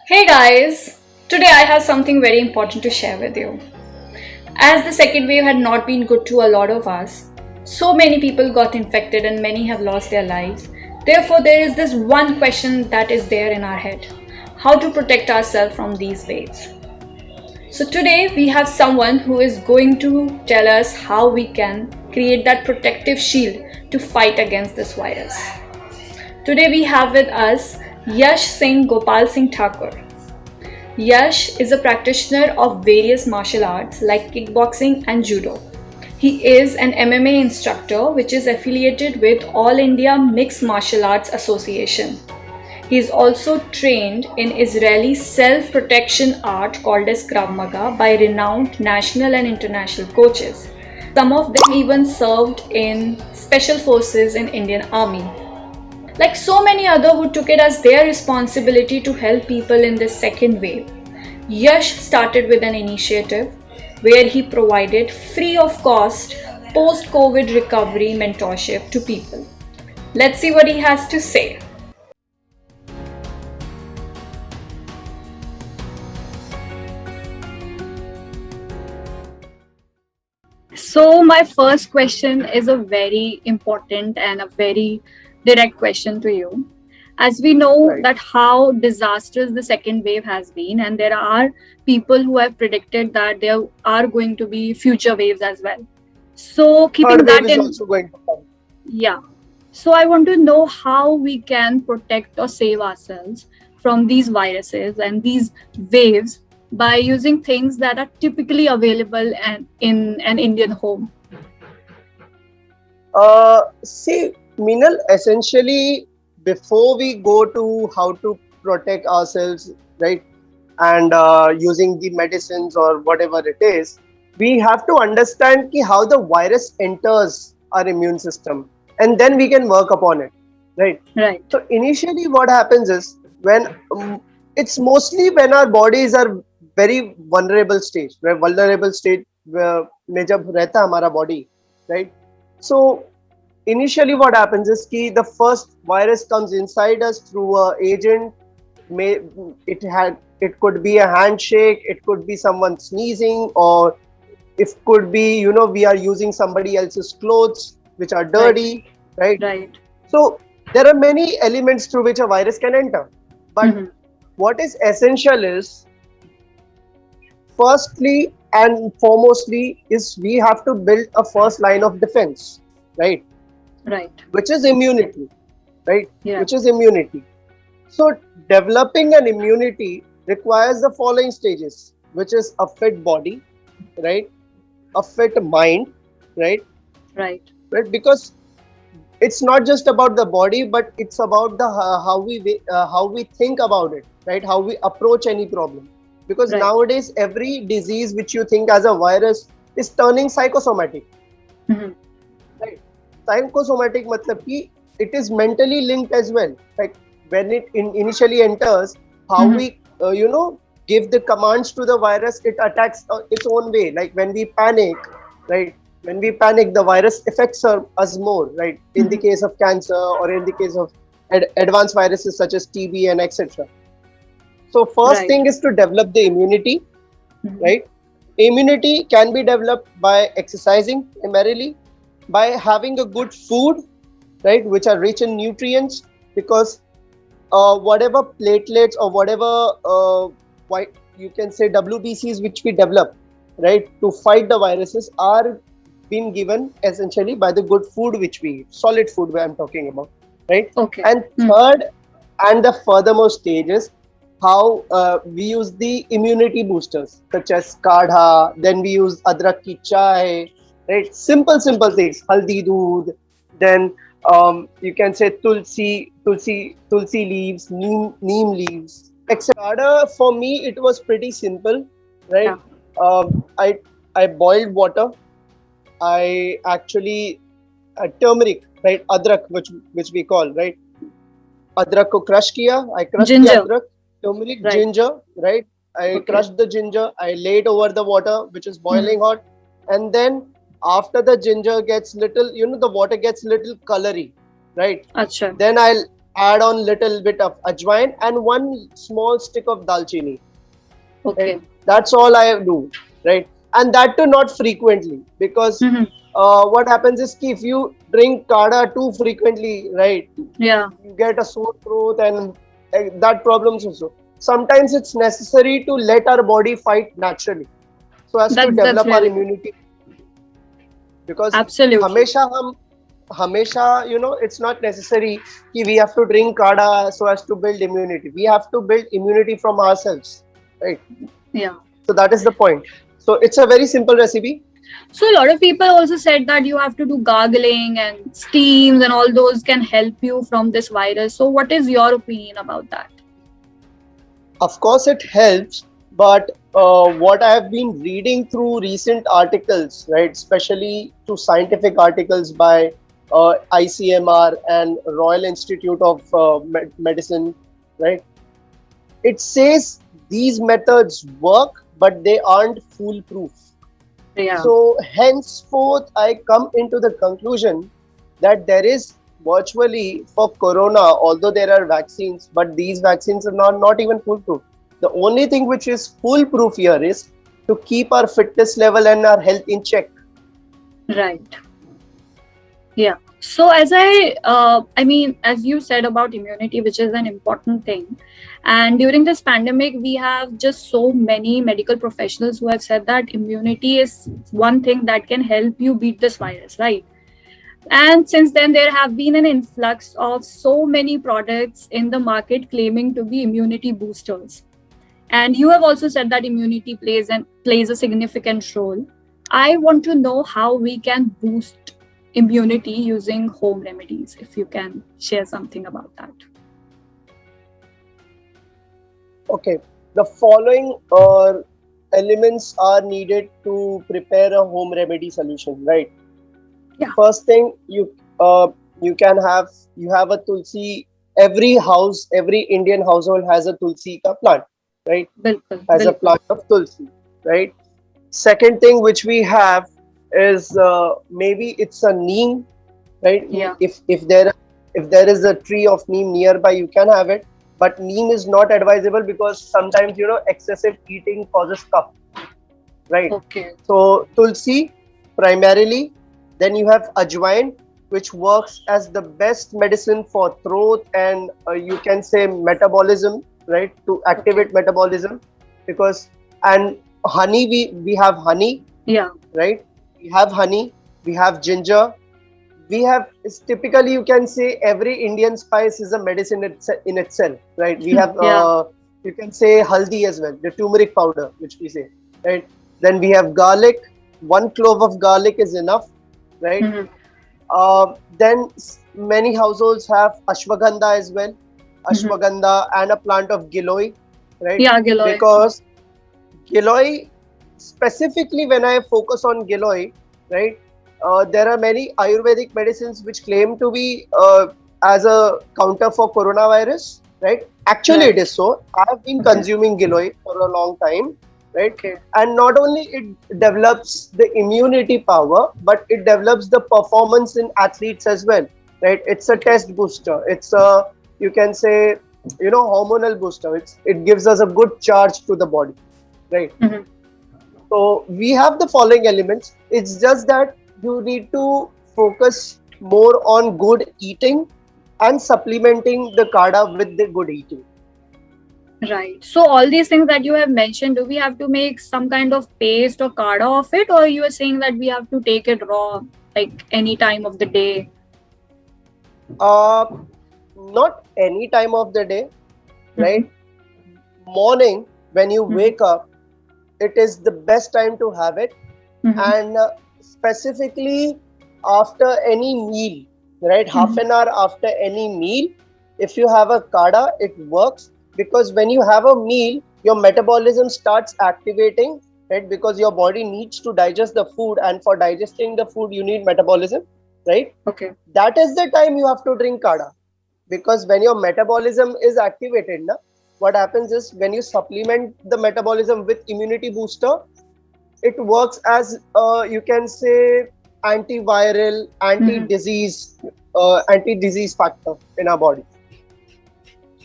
Hey guys, today I have something very important to share with you. As the second wave had not been good to a lot of us, so many people got infected and many have lost their lives. Therefore, there is this one question that is there in our head: how to protect ourselves from these waves. So, today we have someone who is going to tell us how we can create that protective shield to fight against this virus. Today we have with us Yash Singh Gopal Singh Thakur. Yash is a practitioner of various martial arts like kickboxing and judo. He is an MMA instructor which is affiliated with All India Mixed Martial Arts Association. He is also trained in Israeli self-protection art called as Krav Maga by renowned national and international coaches. Some of them even served in special forces in Indian Army. Like so many others who took it as their responsibility to help people in this second wave, Yash started with an initiative where he provided free of cost post COVID recovery mentorship to people. Let's see what he has to say. So, my first question is a very important and a very direct question to you. As we know Right. that how disastrous the second wave has been, and there are people who have predicted that there are going to be future waves as well. So, keeping Third wave that is in, also going to come. yeah. So, I want to know how we can protect or save ourselves from these viruses and these waves by using things that are typically available and in an Indian home. See, Minal, essentially, before we go to how to protect ourselves, right, and using the medicines or whatever it is, we have to understand ki how the virus enters our immune system, and then we can work upon it, right? Right. So initially, what happens is when it's mostly when our bodies are very vulnerable stage, where vulnerable state में जब रहता है हमारा body, right? So initially what happens is कि the first virus comes inside us through a agent. May it could be a handshake, it could be someone sneezing, or it could be we are using somebody else's clothes which are Right. dirty, right? Right. So there are many elements through which a virus can enter. But Mhm. what is essential is, firstly and foremostly, is we have to build a first line of defense, right? Right. Which is immunity, right? Yeah. Which is immunity. So developing an immunity requires the following stages, which is a fit body, right? A fit mind, right? Right. Right? Because it's not just about the body, but it's about the how we think about it, right? How we approach any problem. Because Right. nowadays every disease which you think as a virus is turning psychosomatic, Mhm. right? Psychosomatic matlab ki it is mentally linked as well. Like when it initially enters, how Mhm. we give the commands to the virus, it attacks its own way. Like when we panic, right? When we panic, the virus affects us more, right? In the Mhm. case of cancer or in the case of advanced viruses such as TB and etc. So first Right. thing is to develop the immunity, Mhm. right? Immunity can be developed by exercising primarily, by having a good food, right, which are rich in nutrients, because whatever platelets or whatever white, you can say WBCs which we develop, right, to fight the viruses are being given essentially by the good food which we eat, solid food where I'm talking about, right? Okay. And Mm. third and the furthermore stage is how we use the immunity boosters such as kadha, then we use adrak ki chai, right? Simple things, haldi doodh, then you can say tulsi leaves, neem leaves, etc. Kadha, for me it was pretty simple, Yeah. right? Um, i i boiled water. I actually turmeric, right? Adrak, which we call, right? अदरक को crush किया, I crushed the Ginger. अदरक, turmeric, Right. ginger, right? I Okay. crushed the ginger, I laid over the water which is Mhm. boiling hot, and then after the ginger gets little, the water gets little colory, right? Acha. Then add on little bit of ajwain and one small stick of dalchini. Right? Okay. That's all I do, right? And that too not frequently, because Hmm. what happens is ki if you drink kada too frequently, right, Yeah, you get a sore throat and that problems also. Sometimes it's necessary to let our body fight naturally so as to that's develop our really good. immunity, because Absolutely. हमेशा हम हमेशा it's not necessary कि we have to drink kada so as to build immunity. We have to build immunity from ourselves, right? Yeah. So that is the point. So it's a very simple recipe. So a lot of people also said that you have to do gargling and steams and all those can help you from this virus. So what is your opinion about that? Of course, it helps, but what I have been reading through recent articles, right, especially to scientific articles by ICMR and Royal Institute of Medicine, right, it says these methods work, but they aren't foolproof. Yeah. So, henceforth, I come into the conclusion that there is virtually for corona, although there are vaccines, but these vaccines are not even foolproof. The only thing which is foolproof here is to keep our fitness level and our health in check. Right. Yeah. So I mean, as you said about immunity, which is an important thing, and during this pandemic, we have just so many medical professionals who have said that immunity is one thing that can help you beat this virus, right? And since then, there have been an influx of so many products in the market claiming to be immunity boosters. And you have also said that immunity plays a significant role. I want to know how we can boost immunity using home remedies. If you can share something about that. Okay, the following elements are needed to prepare a home remedy solution, right? Yeah. First thing, you can have you have a tulsi. Every house, every Indian household has a tulsi ka plant, right? Bilkul, Has a bilkul. plant of tulsi, right? Second thing which we have is maybe it's a neem, right? Yeah. If there is a tree of neem nearby, you can have it, but neem is not advisable because sometimes excessive eating causes cough, right? Okay. So tulsi primarily, then you have ajwain, which works as the best medicine for throat and you can say metabolism, right? To Okay. activate metabolism, because and honey, we have honey, Yeah. right? We have honey, we have ginger, we have it's typically you can say every Indian spice is a medicine in itself, right? We have Yeah. you can say haldi as well, the turmeric powder, which we say, right? Then we have garlic. One clove of garlic is enough, right? Mhm. Then many households have ashwagandha as well, Mhm. ashwagandha and a plant of giloy, right? Yeah, Giloy. Because Giloy, specifically when I focus on Giloy, right, there are many Ayurvedic medicines which claim to be as a counter for coronavirus, right? Actually, it Right. is so. I have been Okay. consuming Giloy for a long time, right? Okay. And not only it develops the immunity power, but it develops the performance in athletes as well, right? It's a Okay. test booster. It's a you can say hormonal booster. It gives us a good charge to the body, right? Mhm. So we have the following elements. It's just that you need to focus more on good eating and supplementing the kada with the good eating. Right. So all these things that you have mentioned, do we have to make some kind of paste or kada of it, or you are saying that we have to take it raw, like any time of the day? Uh, Not any time of the day, Mm-hmm. right? Morning when you Mm-hmm. wake up, it is the best time to have it, Mm-hmm. and specifically after any meal, right? Half Mm-hmm. an hour after any meal, if you have a kada, it works, because when you have a meal, your metabolism starts activating, right? Because your body needs to digest the food, and for digesting the food, you need metabolism, right? Okay. That is the time you have to drink kada, because when your metabolism is activated, na, what happens is when you supplement the metabolism with immunity booster, it works as you can say antiviral, Mm-hmm. anti-disease factor in our body.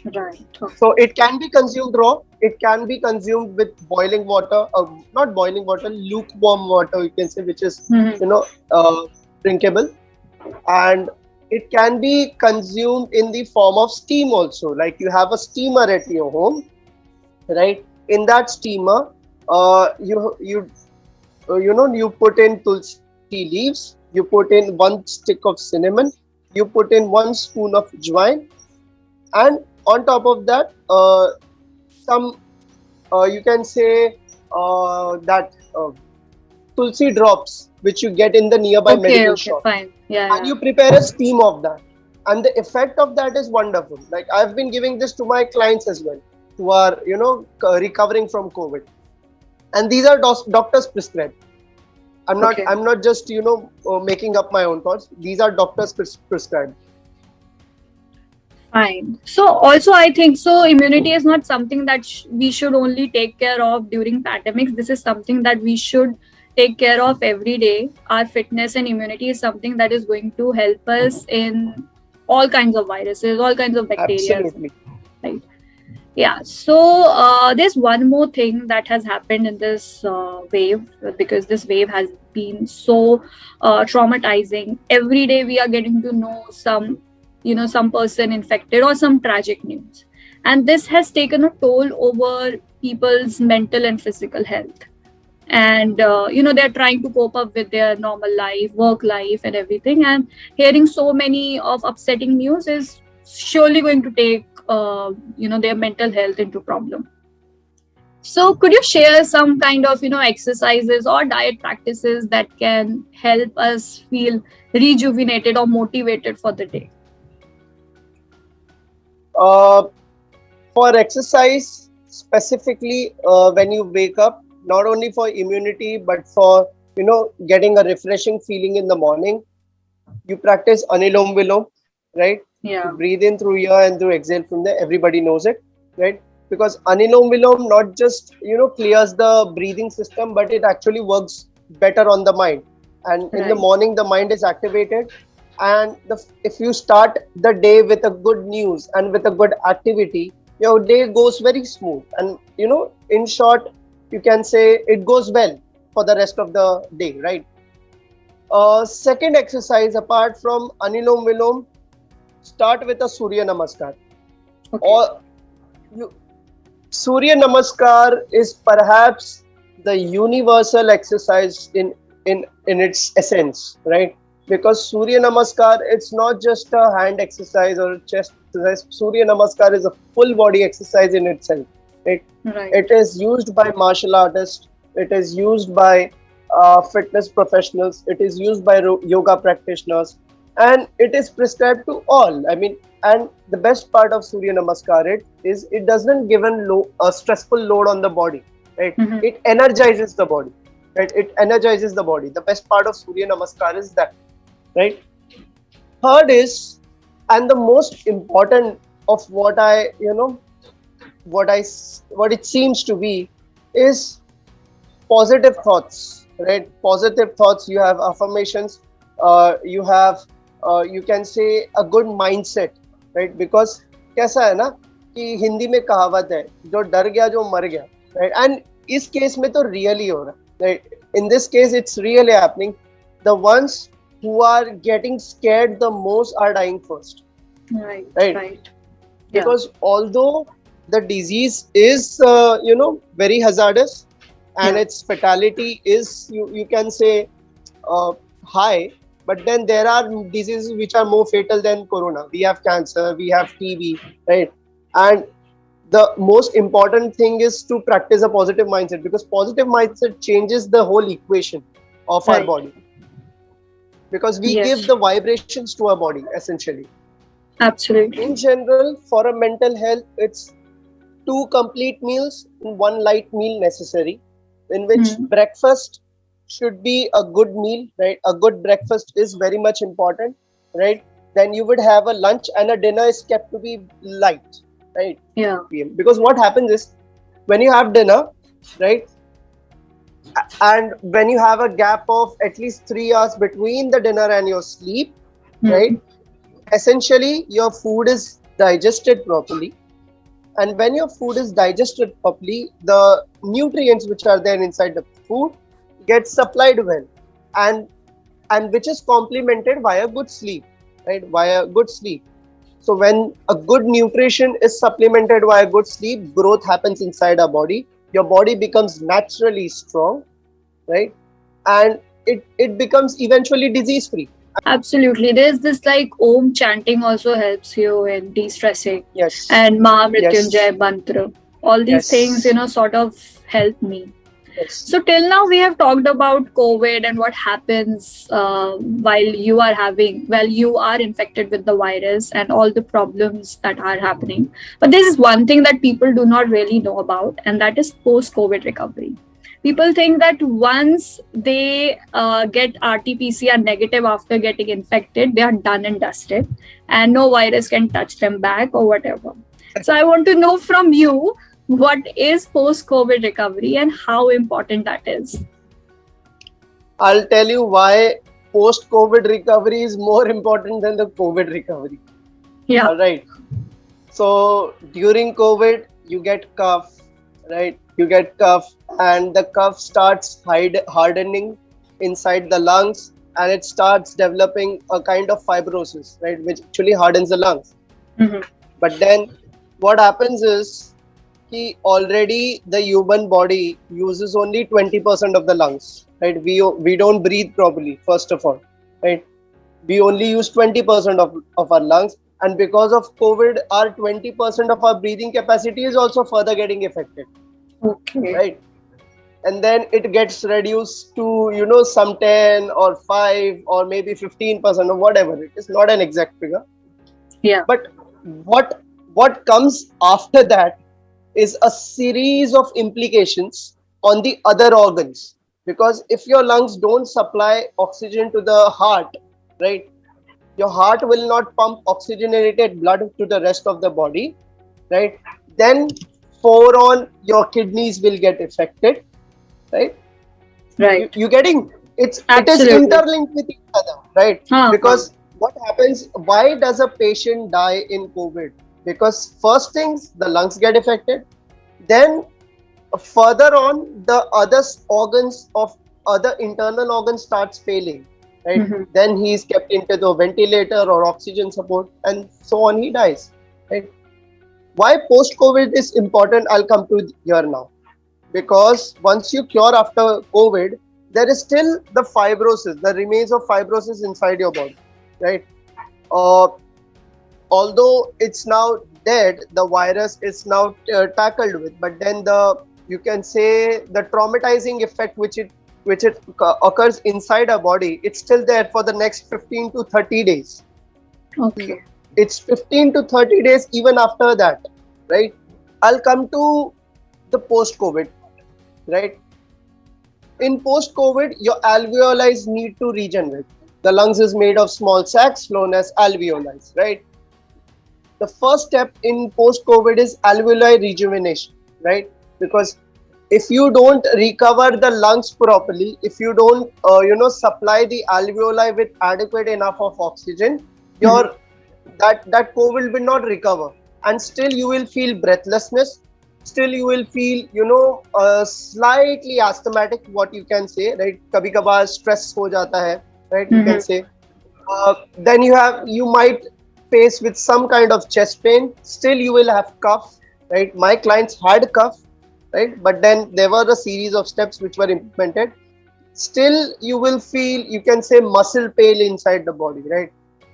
Right. Okay. So it can be consumed raw. It can be consumed with boiling water, not boiling water, lukewarm water, you can say, which is, Mhm. you know, drinkable. And it can be consumed in the form of steam also. Like you have a steamer at your home, right? In that steamer, you put in tulsi leaves, you put in one stick of cinnamon, you put in 1 spoon of jwain, and on top of that, some you can say that tulsi drops which you get in the nearby Okay. medical Okay. shop, Fine. Yeah. and Yeah. you prepare a steam of that, and the effect of that is wonderful. Like I've been giving this to my clients as well, who are recovering from COVID, and these are doctors prescribed. Okay. I'm not just making up my own thoughts. These are doctors prescribed. Fine. So also I think so immunity is not something that we should only take care of during pandemics. This is something that we should take care of every day. Our fitness and immunity is something that is going to help us in all kinds of viruses, all kinds of bacteria. Absolutely. Right. Yeah. So there's one more thing that has happened in this wave, because this wave has been so traumatizing. Every day we are getting to know some person infected or some tragic news, and this has taken a toll over people's mental and physical health. And they're trying to cope up with their normal life, work life, and everything. And hearing so many of upsetting news is surely going to take their mental health into problem. So could you share some kind of exercises or diet practices that can help us feel rejuvenated or motivated for the day? Uh, for exercise specifically, when you wake up, not only for immunity but for getting a refreshing feeling in the morning, you practice anilom vilom, right? You Yeah. breathe in through here and through exhale from there. Everybody knows it, right? Because anilom vilom not just clears the breathing system, but it actually works better on the mind. And in the Right. morning, the mind is activated, and if you start the day with a good news and with a good activity, your day goes very smooth. And in short, you can say it goes well for the rest of the day, right? Second exercise apart from Anilom Vilom, start with a Surya Namaskar. Okay. Or you, Surya Namaskar is perhaps the universal exercise in its essence, right? Because Surya Namaskar, it's not just a hand exercise or a chest exercise. Surya Namaskar is a full body exercise in itself. Right? Right. It is used by martial artists. It is used by fitness professionals. It is used by yoga practitioners, and it is prescribed to all. I mean, and the best part of Surya Namaskar it doesn't give a stressful load on the body. Right? Mhm. It energizes the body. Right? It energizes the body. The best part of Surya Namaskar is that. Right? Third is, and the most important of what it seems to be, is positive thoughts, right? Positive thoughts. You have affirmations. You can say a good mindset, right? Because कैसा है ना कि हिंदी में कहावत है, जो डर गया जो मर गया, right? And इस केस में तो really हो रहा है, right? In this case, it's really happening. The ones who are getting scared the most are dying first, Right. right? Right. Yeah. Because although the disease is very hazardous, and Yeah. its fatality is, you can say, high, but then there are diseases which are more fatal than corona. We have cancer, we have TB, right? And the most important thing is to practice a positive mindset, because positive mindset changes the whole equation of our Right. body, because we give Yes. the vibrations to our body essentially. In Absolutely. general, for a mental health, it's 2 complete meals and 1 light meal necessary, in which Hmm. breakfast should be a good meal, right? A good breakfast is very much important, right? Then you would have a lunch, and a dinner is kept to be light, right? Yeah. Because what happens is, when you have dinner, right, and when you have a gap of at least 3 hours between the dinner and your sleep, Hmm. right, essentially your food is digested properly, And when your food is digested properly, the nutrients which are there inside the food get supplied well, and which is complemented via good sleep, right? Via good sleep. So when a good nutrition is supplemented via good sleep, growth happens inside our body. Your body becomes naturally strong, right? And it becomes eventually disease free. Absolutely. There's this like Om chanting also helps you in de-stressing, Yes. and Yes. Mahamrityunjay mantra. All these things, Yes. sort of help me. Yes. So till now we have talked about COVID and what happens while you are infected with the virus and all the problems that are happening. But there is one thing that people do not really know about, and that is post-COVID recovery. People think that once they get RT-PCR negative after getting infected, they are done and dusted, and no virus can touch them back or whatever. So I want to know from you, what is post COVID recovery and how important that is? I'll tell you why post COVID recovery is more important than the COVID recovery. Yeah. All right. So during COVID, you get cough, right? You get cough, and the cough starts hardening inside the lungs, and it starts developing a kind of fibrosis, right? Which actually hardens the lungs. Mhm. But then what happens is already the human body uses only 20% of the lungs, right? We don't breathe properly, first of all, right? We only use 20% of our lungs, and because of COVID, our 20% of our breathing capacity is also further getting affected, Okay. right? And then it gets reduced to some 10 or 5 or maybe 15% or whatever. It is not an exact figure. Yeah. But what comes after that is a series of implications on the other organs, because if your lungs don't supply oxygen to the heart, right, your heart will not pump oxygenated blood to the rest of the body, right? Then for on your kidneys will get affected, right? Right. You getting, it is Absolutely. interlinked with each other, right? Uh-huh. Because what happens, why does a patient die in COVID? Because first things, the lungs get affected, then further on the other organs of other internal organs starts failing, right? Mhm. Then he is kept into the ventilator or oxygen support, and so on, he dies, right? Why post COVID is important, I'll come to here now. Because once you cure after COVID, there is still the fibrosis, the remains of fibrosis inside your body, right? uh, Although it's now dead, the virus is now tackled with, but then you can say the traumatizing effect which it occurs inside our body, it's still there for the next 15 to 30 days. Okay. It's 15 to 30 days even after that, right? I'll come to the post COVID, right? In post COVID, your alveoli need to regenerate. The lungs is made of small sacs known as alveoli, right? The first step in post COVID is alveoli rejuvenation, right? Because if you don't recover the lungs properly, if you don't supply the alveoli with adequate enough of oxygen, Mhm. your that COVID will not recover, and still you will feel breathlessness. Still you will feel slightly asthmatic, what you can say, right? Kabhi kabhar stress ho jata hai, right? You can Mhm. say. Then you might face with some kind of chest pain. Still you will have cough, right? My clients had cough, right? But then there were a series of steps which were implemented. Still you will feel, you can say, muscle pain inside the body, right?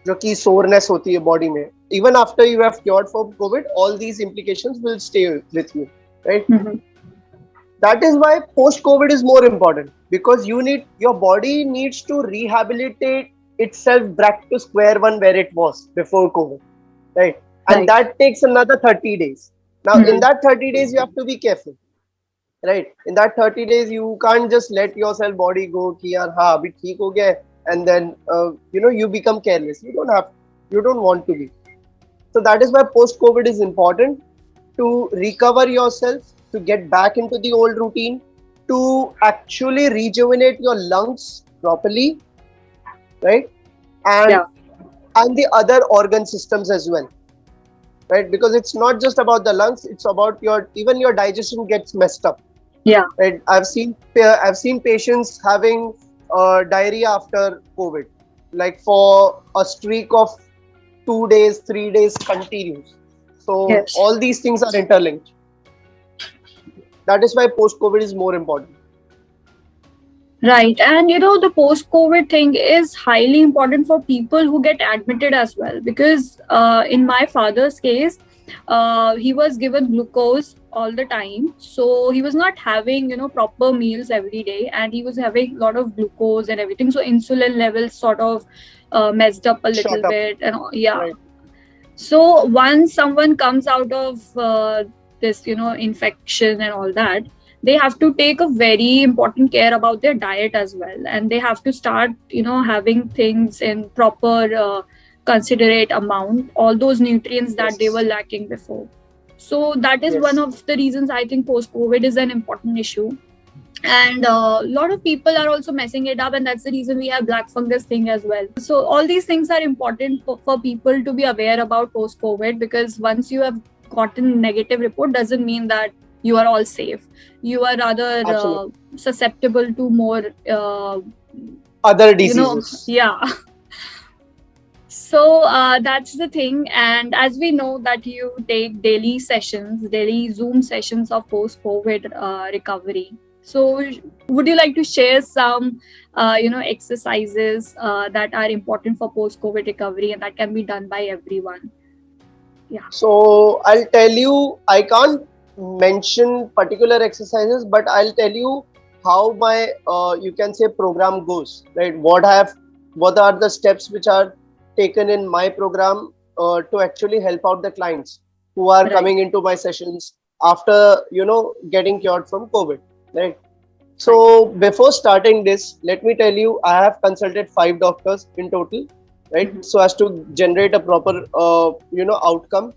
जो कि soreness होती है body में. Even after you have cured for COVID, all these implications will stay with you, right? Mhm. That is why post COVID is more important, because your body needs to rehabilitate itself back to square one where it was before COVID, right? And Right. that takes another 30 days. Now in Mhm. that 30 days you have to be careful, right? In that 30 days you can't just let yourself body go कि यार हाँ अभी ठीक हो गया है, and then you become careless. You don't want to be. So that is why post COVID is important, to recover yourself, to get back into the old routine, to actually rejuvenate your lungs properly, right? and Yeah. and the other organ systems as well. right? Because it's not just about the lungs, it's about your, even your digestion gets messed up, Yeah. right? I've seen patients having diarrhea after COVID, like for a streak of 2 days, 3 days continuous. So Yes. all these things are interlinked. That is why post COVID is more important. Right. And the post COVID thing is highly important for people who get admitted as well. Because in my father's case, he was given glucose all the time. So he was not having, proper meals every day. And he was having a lot of glucose and everything. So insulin levels sort of messed up a little Shut up, bit. And yeah. right? So once someone comes out of this, infection and all that, they have to take a very important care about their diet as well, and they have to start, having things in proper, considerate amount, all those nutrients that they were Yes, lacking before. So that is one yes, of the reasons I think post COVID is an important issue. And a lot of people are also messing it up, and that's the reason we have black fungus thing as well. So all these things are important for people to be aware about post COVID, because once you have gotten negative report doesn't mean that you are all safe. You are rather absolutely. susceptible to more Other diseases. yeah. So that's the thing. And as we know that you take daily Zoom sessions of post COVID recovery. So would you like to share some, exercises that are important for post COVID recovery and that can be done by everyone? Yeah. So I'll tell you, I can't mention particular exercises, but I'll tell you how my you can say program goes, right? What are the steps which are taken in my program to actually help out the clients who are Right. coming into my sessions after getting cured from COVID, right? Right. So before starting this, let me tell you, I have consulted 5 doctors in total, right? Mhm. So as to generate a proper, outcome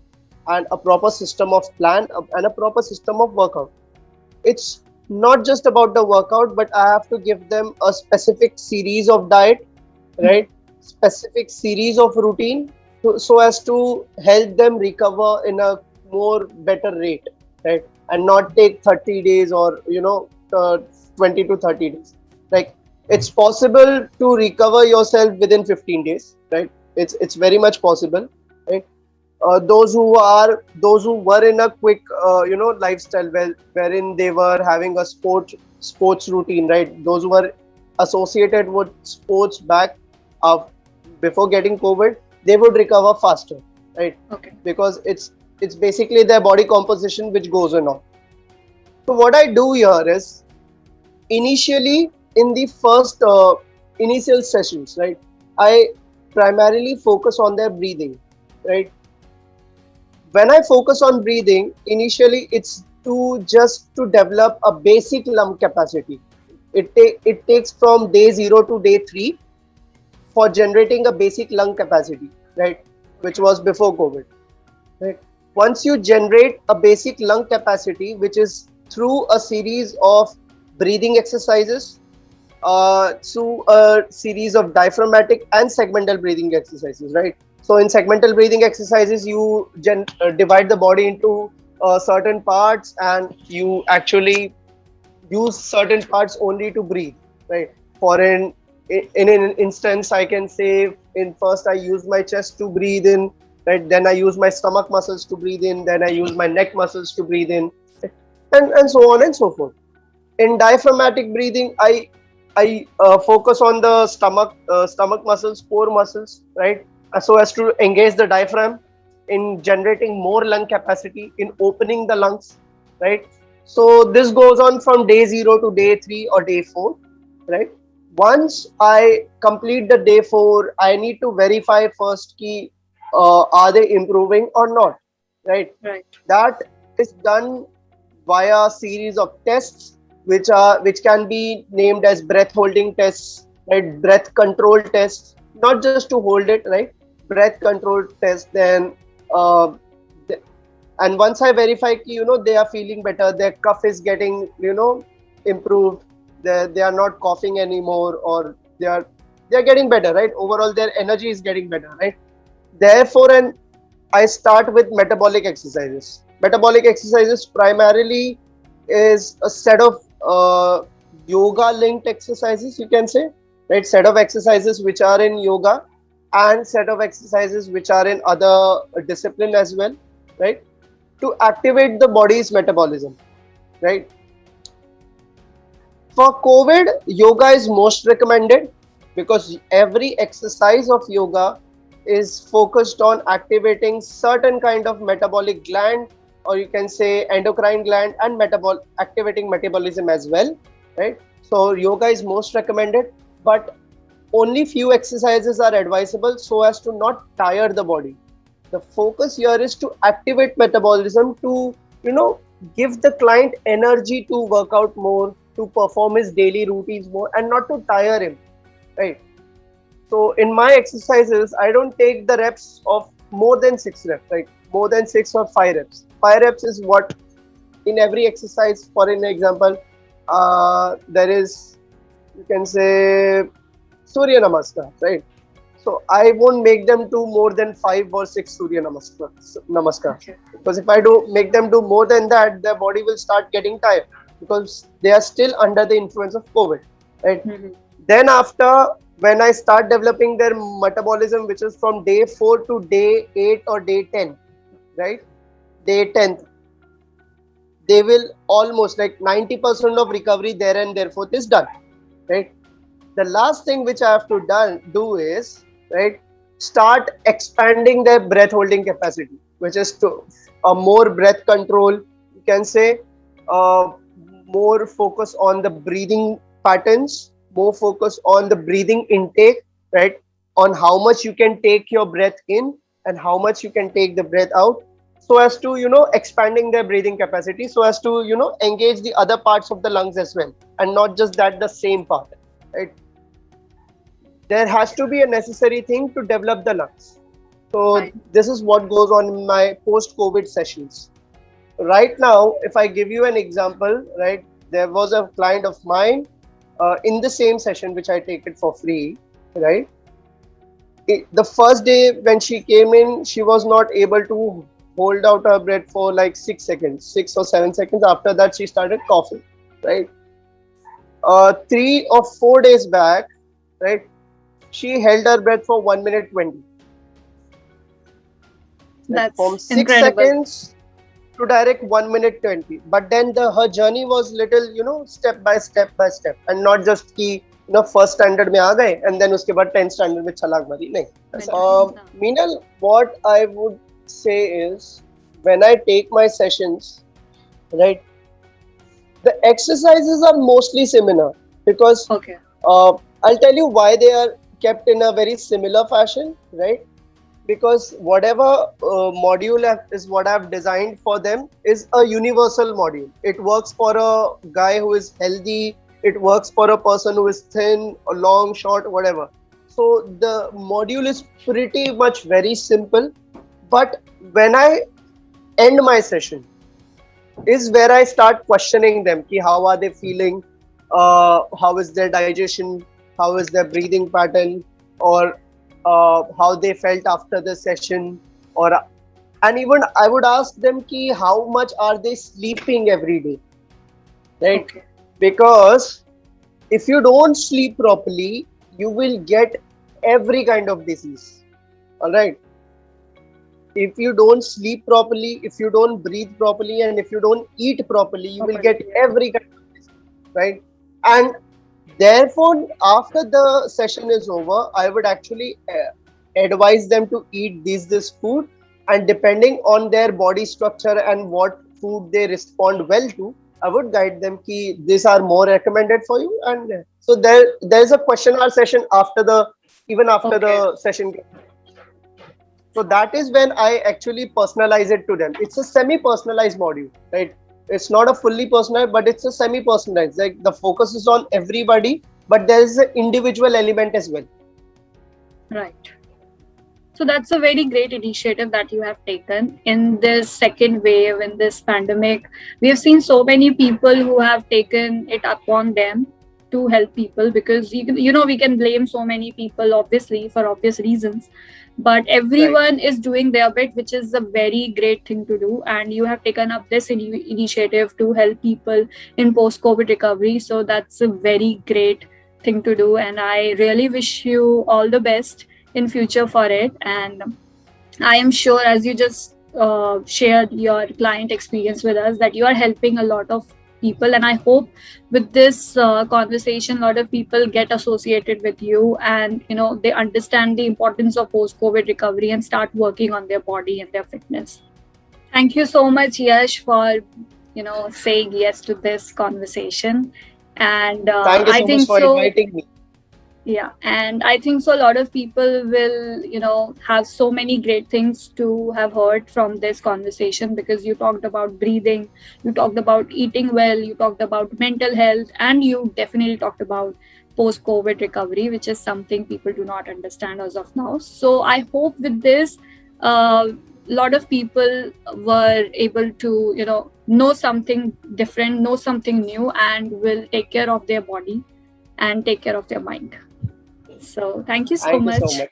and a proper system of plan and a proper system of workout. It's not just about the workout, but I have to give them a specific series of diet, Mhm. right? Specific series of routine so as to help them recover in a more better rate, right? And not take 30 days or 20 to 30 days. Like, it's possible to recover yourself within 15 days, right? It's very much possible, right? Those who were in a quick lifestyle wherein they were having a sports routine, right? Those who were associated with sports back uh, before getting COVID, they would recover faster, right? Okay. Because it's basically their body composition which goes on. So what I do here is, initially in the first initial sessions, right, I primarily focus on their breathing, right? When I focus on breathing, initially it's to just to develop a basic lung capacity. It takes from day 0 to day 3 for generating a basic lung capacity, right? Which was before COVID, right? Once you generate a basic lung capacity, which is through a series of breathing exercises, through a series of diaphragmatic and segmental breathing exercises, right? So in segmental breathing exercises, you divide the body into certain parts, and you actually use certain parts only to breathe, right? For in an instance, I can say, in first I use my chest to breathe in, right? Then I use my stomach muscles to breathe in. Then I use my neck muscles to breathe in, and so on and so forth. In diaphragmatic breathing, I focus on the stomach muscles, core muscles, right? So as to engage the diaphragm in generating more lung capacity, in opening the lungs, right? So this goes on from day 0 to day 3 or day 4, right? Once I complete the day 4, I need to verify first key, are they improving or not, right? Right. That is done via a series of tests which can be named as breath holding tests, right? Breath control tests, not just to hold it, right? Breath control test. Then uh, and once I verify they are feeling better, their cough is getting improved, they are not coughing anymore, or they are getting better, right? Overall their energy is getting better, right? Therefore, and I start with metabolic exercises. Metabolic exercises primarily is a set of yoga linked exercises, you can say, right? Set of exercises which are in yoga and set of exercises which are in other discipline as well, right? To activate the body's metabolism, right? For COVID, yoga is most recommended because every exercise of yoga is focused on activating certain kind of metabolic gland, or you can say endocrine gland, and activating metabolism as well, right? So yoga is most recommended, but only few exercises are advisable so as to not tire the body. The focus here is to activate metabolism, to you know give the client energy to work out more, to perform his daily routines more, and not to tire him, right? So in my exercises, I don't take the reps of more than 6 reps, right? More than 6 or 5 reps. 5 reps is what in every exercise. For an example, there is, you can say, Surya Namaskar, right? So I won't make them do more than 5 or 6 Surya Namaskar. Okay. Because if I do make them do more than that, their body will start getting tired because they are still under the influence of COVID, right? Mhm. Then after, when I start developing their metabolism, which is from day 4 to day 8 or day 10, right? Day 10th, they will almost like 90% of recovery there and therefore is done, right? The last thing which I have to do is, right, start expanding their breath holding capacity, which is to a more breath control, you can say, uh, more focus on the breathing patterns, more focus on the breathing intake, right, on how much you can take your breath in and how much you can take the breath out, so as to expanding their breathing capacity, so as to engage the other parts of the lungs as well, and not just that the same part, right? There has to be a necessary thing to develop the lungs. So Right. this is what goes on in my post-COVID sessions. Right now, if I give you an example, right, there was a client of mine in the same session which I take it for free, right? The first day when she came in, she was not able to hold out her breath for like 6 seconds, 6 or 7 seconds. After that, she started coughing, right? 3 or 4 days back, right, she held her breath for 1 minute 20, like from That's six incredible. seconds to direct 1 minute 20. But then her journey was little, step by step by step, and not just ki first standard mein aa gaye and then uske baad 10th standard mein chhalag mari. Nahi. When you no. Meenal, what I would say is, when I take my sessions, right, the exercises are mostly similar because Okay. I'll tell you why they are kept in a very similar fashion, right? Because whatever is what I've designed for them is a universal module. It works for a guy who is healthy, it works for a person who is thin, or long, short, whatever. So the module is pretty much very simple. But when I end my session, is where I start questioning them. Ki how are they feeling? How is their digestion? How is their breathing pattern? Or how they felt after the session? Or and even I would ask them ki how much are they sleeping every day, right? Okay. Because if you don't sleep properly, you will get every kind of disease. All right. If you don't sleep properly, if you don't breathe properly, and if you don't eat properly, you will Properly. get Yeah. every kind of disease, right? And therefore, after the session is over, I would actually advise them to eat this food, and depending on their body structure and what food they respond well to, I would guide them ki these are more recommended for you. And so there's a question hour session after the even after Okay. the session. So that is when I actually personalize it to them. It's a semi-personalized module, right? It's not a fully personalized, but it's a semi-personalized. Like the focus is on everybody, but there is an individual element as well. Right. So that's a very great initiative that you have taken in this second wave, in this pandemic. We have seen so many people who have taken it upon them to help people, because we can blame so many people obviously for obvious reasons, but Right. everyone is doing their bit, which is a very great thing to do. And you have taken up this initiative to help people in post COVID recovery, so that's a very great thing to do, and I really wish you all the best in future for it. And I am sure, as you just shared your client experience with us, that you are helping a lot of people. And I hope with this conversation, a lot of people get associated with you, and they understand the importance of post-COVID recovery and start working on their body and their fitness. Thank you so much, Yash, for saying yes to this conversation. And Thank you I so much think for so. inviting me. Yeah, and I think so a lot of people will have so many great things to have heard from this conversation, because you talked about breathing, you talked about eating well, you talked about mental health, and you definitely talked about post COVID recovery, which is something people do not understand as of now. So I hope with this, a lot of people were able to know something different, know something new, and will take care of their body and take care of their mind. So thank you so Thank you so much. much.